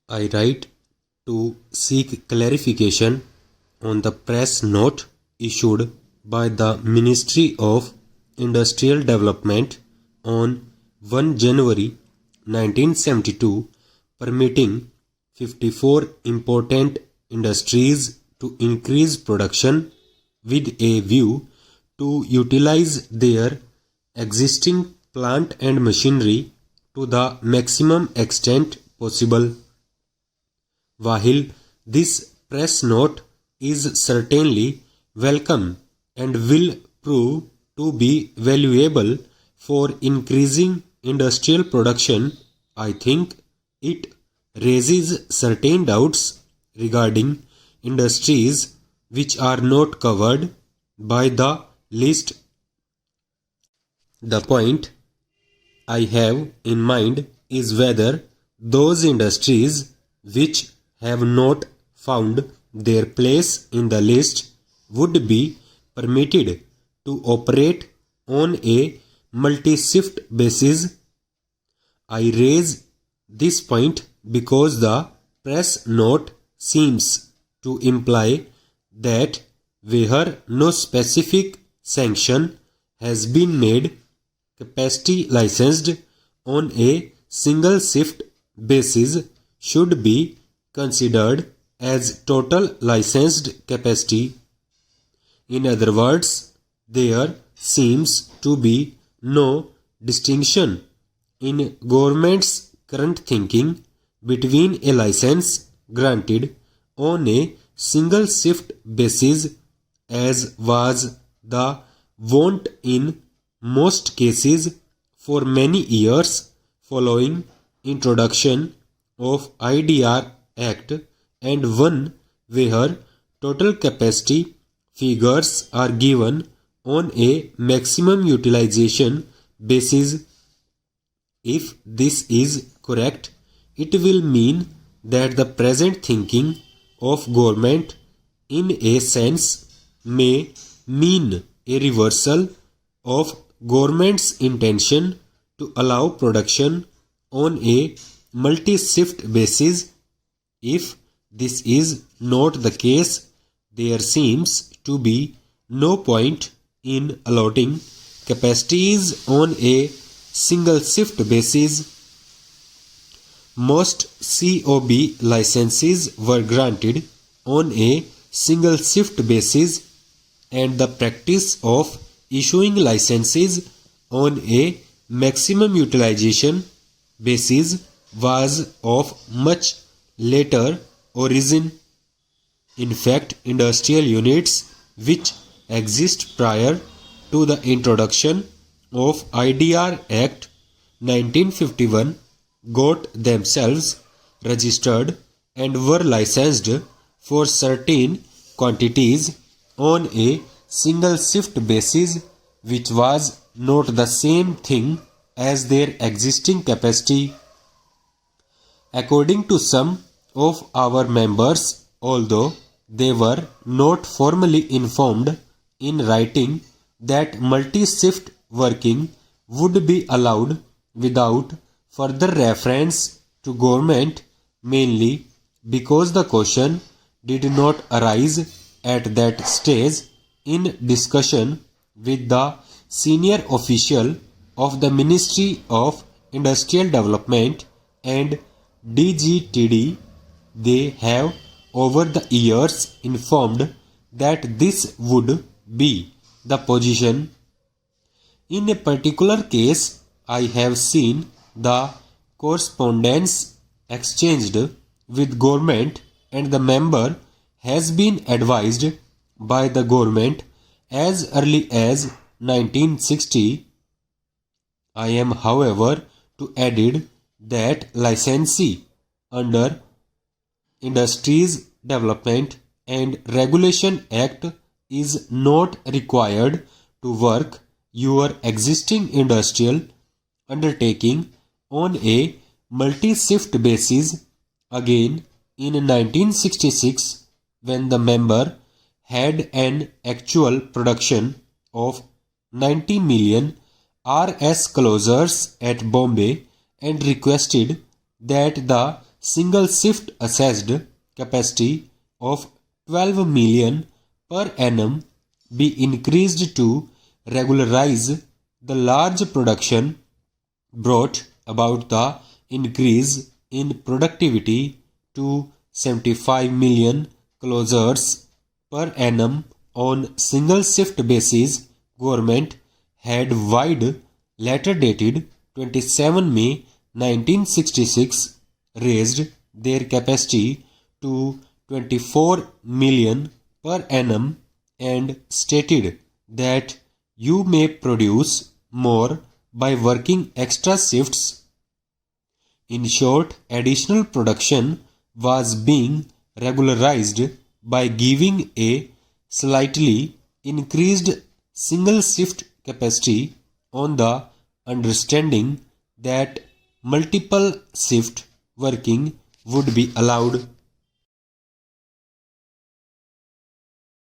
I write to seek clarification on the press note issued by the Ministry of Industrial Development on 1 January 1972 permitting 54 important industries to increase production with a view to utilize their existing plant and machinery to the maximum extent possible. While this press note is certainly welcome and will prove to be valuable for increasing industrial production, I think it raises certain doubts regarding industries which are not covered by the list. The point I have in mind is whether those industries which have not found their place in the list would be permitted to operate on a multi-shift basis. I raise this point because the press note seems to imply that where no specific sanction has been made, capacity licensed on a single shift basis should be considered as total licensed capacity. In other words, there seems to be no distinction in government's current thinking between a license granted on a single shift basis, as was the wont in most cases for many years following introduction of IDR Act, and one where total capacity figures are given on a maximum utilization basis. If this is correct, it will mean that the present thinking of government in a sense may mean a reversal of government's intention to allow production on a multi-shift basis. If this is not the case, there seems to be no point in allotting capacities on a single shift basis. Most COB licenses were granted on a single shift basis, and the practice of issuing licenses on a maximum utilization basis was of much later origin. In fact, industrial units which exist prior to the introduction of IDR Act 1951 got themselves registered and were licensed for certain quantities on a single shift basis, which was not the same thing as their existing capacity. According to some of our members, although they were not formally informed in writing that multi-shift working would be allowed without further reference to government, mainly because the question did not arise at that stage in discussion with the senior official of the Ministry of Industrial Development and DGTD, they have over the years informed that this would be the position. In a particular case, I have seen the correspondence exchanged with government, and the member has been advised by the government as early as 1960. I am, however, to add that licensee under Industries Development and Regulation Act is not required to work your existing industrial undertaking on a multi-shift basis. Again, in 1966, when the member had an actual production of 90 million RS closures at Bombay and requested that the single shift assessed capacity of 12 million per annum be increased to regularize the large production brought about the increase in productivity to 75 million closures per annum on single shift basis. Government had wide letter dated 27 May 1966 raised their capacity to 24 million per annum and stated that you may produce more by working extra shifts. In short, additional production was being regularized by giving a slightly increased single shift capacity on the understanding that multiple shift working would be allowed